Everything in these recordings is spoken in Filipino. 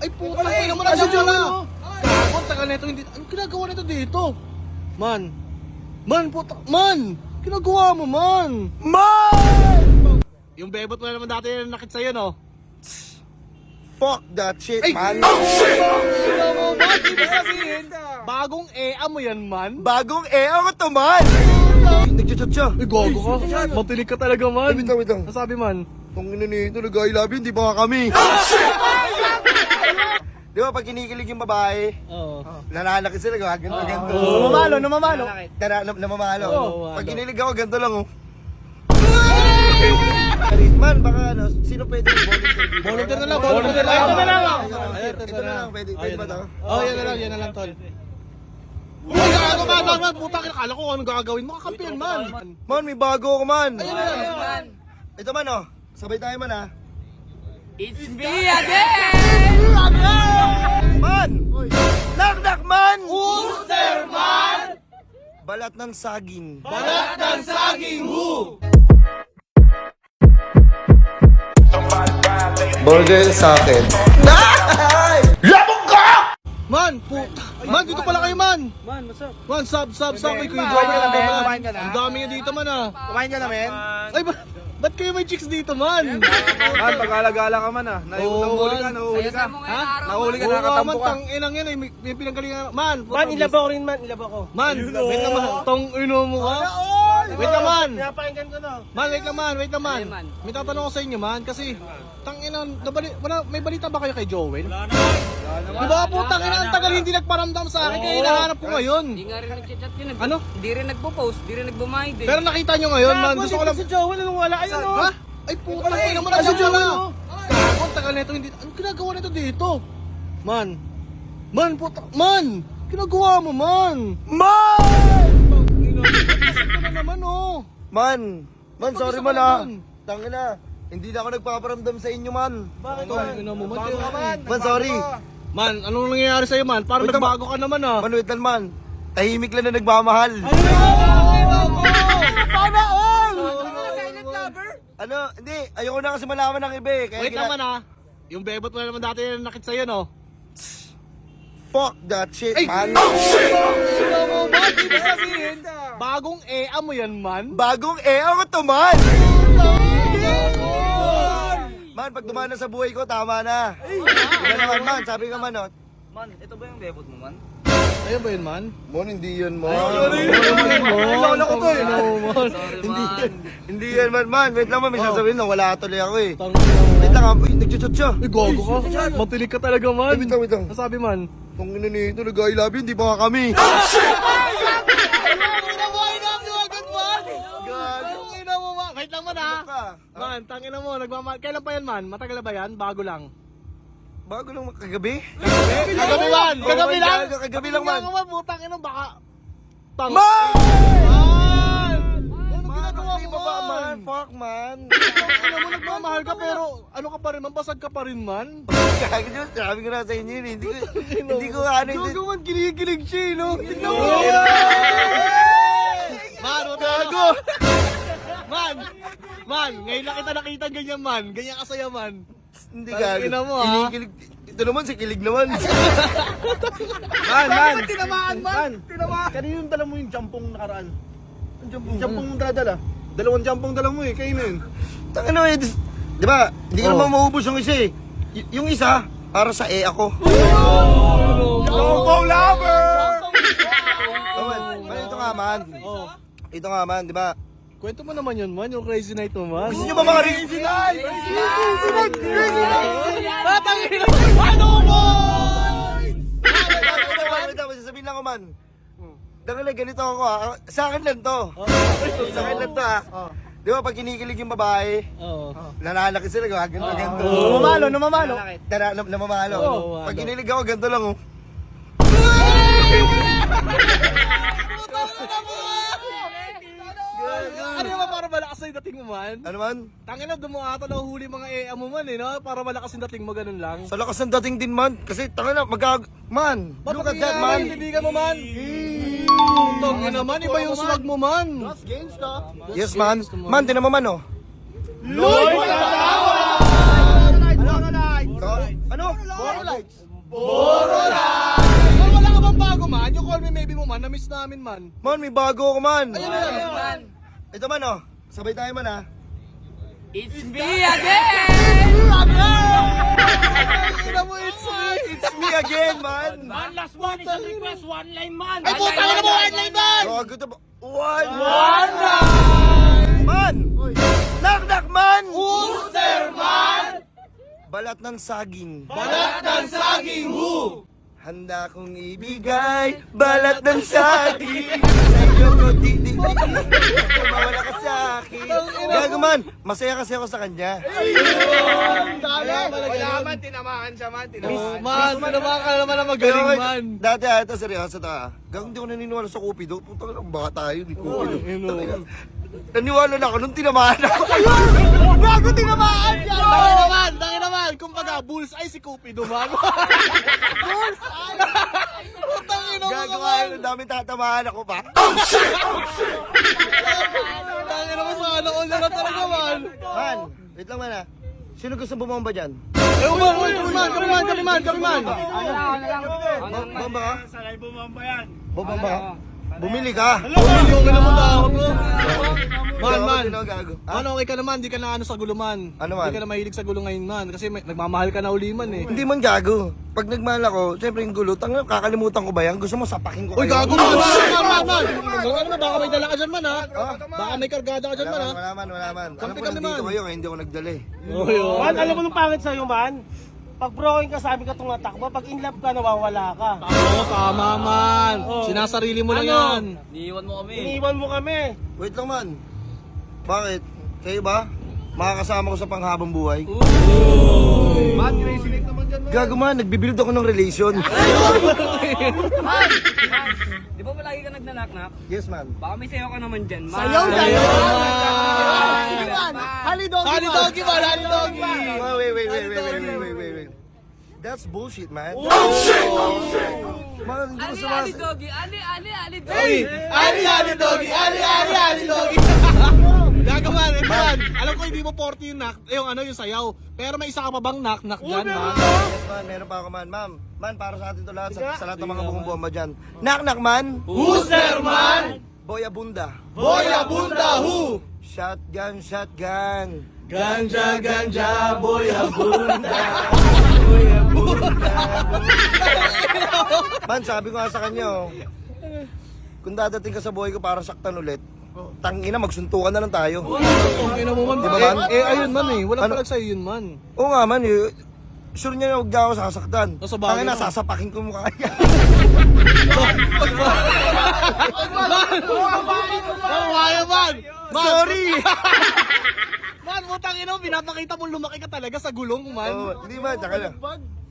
Ay puta, ay naman ang sadya na. Kakon, tagal na ito, hindi. Ano ginagawa nito dito? Man. Man, puta. Man! Ginagawa mo, man! Man! Yung bebot mo na naman dati yung nakit sa'yo, no? Fuck that shit, Ay! man. Ano mo, man? Ibig sabihin, bagong EA mo yan, man? Bagong ako to, man. Nagchat-chat siya. Ay, gago ka. Matinig ka talaga, man. Wait lang, wait lang. Ang sabi, man? Kung ino nito, nag-I love you, hindi pa nga kami. Di ba, pag kinikilig yung babae, Oo. nananakit sila, ganito, ganito. Namamalo, namamalo. Namamalo. Oo, Pag ano. kinilig ako, ganito lang, oh. Man, baka ano, sino pwede volunteer? Volunteer na lang, volunteer na lang. Ito na lang. Ito Ito na lang, pwede ba ito? Oh, yan na lang, tol. Uy, gago ka, man. Puta, akala ko anong gagawin mo. Kakampiyan, man. Man, may bago ako, man. Ayun na lang. Ito man, oh. Sabay tayo, man, ah. It's me again! Man! Knock-knock, man! Booster, man! Balat ng saging. Balat ng saging, who? Burger sa akin. Labog ka! Man, puta. Man, dito pala kayo, man. Man, what's up? Man, sub. May kuya Kumain ka na, man. men? Kumain ka na? Ang dami nyo dito, man, ah. Kumain ka na, men? Ay, ba't kayo may chicks dito, man? Man, pag-alagala ka man ah. Nahuli ka, man. nahuli ka. Ha? Nahuli ka, Oo, nakatampo man, ka. tang inang yan, eh. May pinanggalingan. Man, Man, ilaba ko rin, man. Ilaba ko. Man, wait naman. Tong ino mo ka. Wait naman. Pinapakinggan ko na. Man, wait naman. May tatanong ko sa inyo, man, kasi tangina, may balita ba kayo kay Joel? Di ba po, tangina, ang tagal hindi nagparamdam sa akin, kaya hinahanap ko ngayon. Hindi nga rin nag-chat yun. Ano? Hindi rin nagpo-post, hindi rin nagbumayad eh. Pero nakita nyo ngayon, man, gusto ko lang... Si Joel, anong wala? Ayun, oh. Ha? Ay, puta, ay naman ang sadya na. Kakon, tagal na ito, hindi... Ano ginagawa nito dito? Man. Man, puta, man! Ginagawa mo, man! Man! Pasok ka na naman, oh. Man! Man, sorry Pag-isa man, ka ah. naman. Tangina. Hindi na ako nagpaparamdam sa inyo, man. Bakit, man? Ino mo, man. Man, sorry. Man, anong nangyayari sa'yo, man? Parang Wait, nagbago ka naman, ah. Man, wait lang, man. Tahimik lang na nagmamahal. Sana all! Ano, hindi. Ayoko na kasi malaman ng iba, eh. Kaya Wait naman, ah. Yung bebot mo na naman dati yung nakit sa'yo, no? Fuck that shit, Ay! man. Ano mo, man? Ibig sabihin, bagong EA mo yan, man? Bagong ako to, man. Man, pag dumana sa buhay ko, tama na. Iba naman, man. Sabi ka man, oh. Man, ito ba yung bebot mo, man? Ayun ba yun, man? Mon, hindi yan, man. Lola ko to, eh. Hindi yan. Hindi yan, man. Wait lang, man. May sasabihin na wala tuloy ako, eh. Tangina Wait lang, ah. Uy, nagchat-chat siya. Ay, gago ka. Matinig ka talaga, man. Ay, wait lang, wait lang. Ang sabi, man? Kung ino nito, nag-I love you, hindi pa nga kami. Wait lang, man, ha? Man, tangina mo, kailan pa yan, man? Matagal na ba yan? Bago lang. Bago lang kagabi? Kagabi, man! Kagabi lang! Kagabi lang, man. Kagabi lang, putang ina, baka... Tang... Man! Man! Ano ginagawa mo, Baba, man. man? Fuck, man. Ano mo, nagmamahal ka, pero ano ka pa rin, man? Basag ka pa rin, man? Kaya ko, sabi ko na sa inyo, yun, hindi ko ano. Gago, man, kinikilig siya, no? Tignan mo! Man, gago! Man, ngayon lang kita nakita ganyan, man. Ganyan kasaya, man. Hindi Tangina gago. mo, ha? Kinikilig. Ito naman, si kilig naman. Man! Tinamaan, man! Tinamaan! Kanino yung dala mo yung jampong nakaraan? Ang jampong mong dala? Dalawang jampong dala mo eh, kayo na yun. Tangin na, di ba? Hindi ko naman maubos yung isa, eh. Yung isa, para sa ako. Jampong lover! Man, ito nga, man. Ito nga, man, di ba? Kwento mo naman yun, man. Yung crazy night mo, man. Gusto nyo ba makarinig? Crazy night! Tatangin! Ano mo? Wait, sasabihin lang ko, man. Dangala, ganito ako, ha. Sa akin lang to. Sa akin lang to, ha. Di ba, pag kinikilig yung babae, Oo. nananakit sila, ganito. Namamalo, namamalo. Namamalo. Oo, Pag kinilig ako, ganito lang, oh. Ano yung para malakas na yung dating mo, man? Ano man? Tangin na, dumuata na huli mga EA mo, man, eh, no? Para malakas yung dating mo, ganun lang. Sa lakas ng dating din, man. Kasi, tangin na, man. Look at that, man. Ibigan mo, man. Tangin naman, iba yung swag mo, man. Yes, man. Man, tinan mo, man, oh. Lloyd! Ano? Borolites. Man, wala ka bang bago man? Yung call me maybe mo man, na-miss namin man. Man, may bago ako man. Ayun na yan. Man, Ito man oh. Sabay tayo man ha. it's me again! Ina mo, it's me. It's me again, man. Man, last one is a request, one line man. Ay, puta ka na mo, one line man! Gago to ba? One man! Knock, man! Booster man! Balat ng saging. Balat ng saging who? Handa kong ibigay balat ng saging. Sa iyo ko di mawala ka sa akin. Gago man, masaya kasi ako sa kanya. Wala man, tinamaan siya man. Man, tinamaan ka naman na magaling man. Dati ito seryoso to ah. Gago hindi ko naniniwala sa Cupido. Puta ka lang, baka tayo ni Cupido. Naniwala na ako nung tinamaan ako. Gago tinamaan siya! Tangin naman, kumbaga, bullseye si Cupido man. Putang ina mo Gago naman. ang dami tatamaan ako pa. Tangin naman, sana all na talaga man. Man, wait lang man ah. Sino gusto bumomba dyan? Kami man. Ano lang. Bomba ka? Sanay bumamba yan. Bomba ka? Bumili ka? Yung ka naman ako mo. Man. Gago. Ano, okay ka naman, di ka na ano sa gulo man. Ano man? Di ka na mahilig sa gulo ngayon man. Kasi nagmamahal ka na uli man eh. Hindi man gago. Pag nagmahal ako, syempre yung gulo, kakalimutan ko ba yan? Gusto mo sapakin ko Uy, kayo? gago man. Baka may dala ka dyan man ha. Baka may kargada ka dyan man ha. Wala man. Alam Kampi ko kami, nandito man. kayo, kaya hindi ako nagdala eh. Man, alam mo nung pangit sa'yo man? Pag broken ka, sabi ka itong natakbo, pag in love ka, nawawala ka. Oo, tama man. Sinasarili mo lang Ano? yan. Iniwan mo kami. Iniwan mo kami. Wait lang man. Bakit? Kayo ba? Makakasama ko sa panghabang buhay? Man, crazy nick naman dyan, man. Gago man, nagbibuild ako ng relation. Di ba palagi ka nagnanak-nak? Yes man. Baka may sayo ka naman dyan, man. Sayaw man. Halidogi Halidogi man, halidogi. Wait. That's bullshit, man. Man, hindi ko Ali, sumas... ali, doggy. Ali, Ay, doggy. ali dogi. Ali dogi. Gagawan, ito yan. Alam ko hindi mo 40 yung knock, yung ano yung sayaw. Pero may isa ka pa bang knock dyan, man? Yes man, meron pa ako man. Ma'am, man, para sa atin to lahat, sa lahat ng mga bumubomba dyan. Knock, man. Booster man. Boy Abunda. Boy abunda who? Shotgun. Ganja, boy abunda. Man, sabi ko nga sa kanya, oh, kung dadating ka sa buhay ko para saktan ulit, tangina, magsuntukan na lang tayo. Okay na mo man. Di ba, man? Ayun man eh. Wala Ano? palag sa'yo yun man. Oo nga man, eh. Sure niya na huwag niya ako sasaktan. O, sa bagay Tangina, naman. sasapakin ko mukha niya. Kaya man. Sorry! Man, utang ina mo, pinapakita mo lumaki ka talaga sa gulong man. Oh, hindi man, tsaka lang.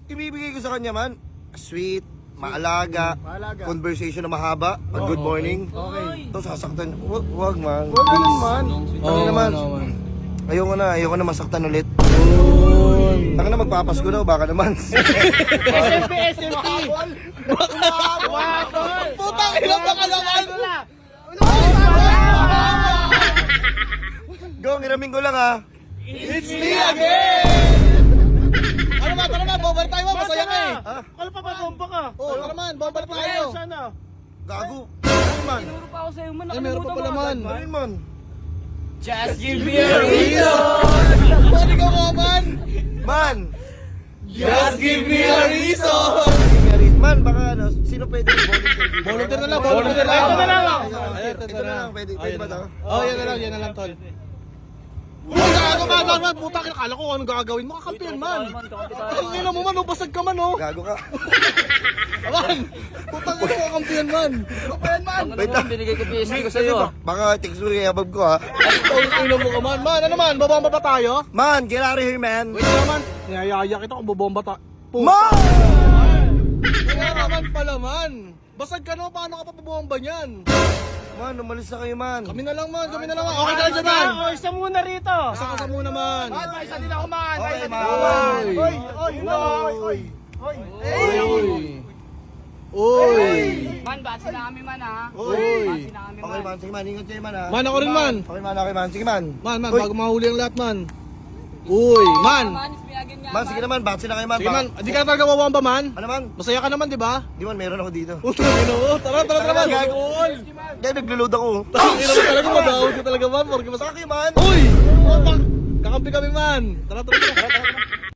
Ibibigay ko sa kanya man, sweet, maalaga, conversation na mahaba, pag good morning. Okay. Ito sasaktan, wag man. Huwag ganun, man. Tangina naman. Ayoko na masaktan ulit. Tangina na magpapasko na, baka naman. SMP. Putang ina baka naman. Gawang iramin ko lang ha. It's me again! Tara na, bomba tayo mo, masaya ka eh. Kala pa ba bomba ka? Oo, tara man, bomba tayo. Sana. Gago. Ano man? Tinuro pa ako sa'yo, man. Ay, meron pa pala man. Ano yun, man? Just give me a reason. Pwede ka mo man. Man! Just give me a reason. Man, baka ano, sino pwede volunteer? Volunteer na lang, volunteer na lang. Ito na lang. Ito na lang, pwede ba ito? Oh, yan na lang, tol. Uy, gago man, putang ina, kala ko anong gagawin mo, kakampiyan man. Ang ina mo man, basag ka man, oh. Gago ka. Man, putang ina mo, kakampiyan man. Kakampiyan man. Wait lang. Binigay ko PSG ko sa'yo. Baka text mo kay abab ko ha. Ang ina mo ka man. Man, ano man, babomba pa tayo? Man, get out of here, man. Wait naman, niyayaya kita kung bobomba tayo. Man! Kaya naman pala man. Basag ka no, paano ka pa babomba niyan? Man, umalis na kayo, man. Kami na lang man. Okay ka lang dyan man. O, isa muna rito. Isa ka sa muna man. Isa din ako man. Okay, man. Uy. Man, batsi na kami, man, ha? Uy. Batsi na kami, Okay, man. man. Sige, man. Ingat kayo, man, ha. Man, ako rin man. Okay, man. Sige, man. Man, Uy. bago mahuli ang lahat man. Uy, man. Man, it's me again nga. Man, sige naman, batsi na kayo man. Sige man, di ka talaga wawamba man. Ano man? Masaya ka naman, di ba? Di man, meron ako dito. Tara, tara man. Kaya nagluload ako. Tangina mo talaga, mag-out ka talaga man. Porque masaya Saka kayo man. Uy! Kakampi kami man. Tara, tara, tara.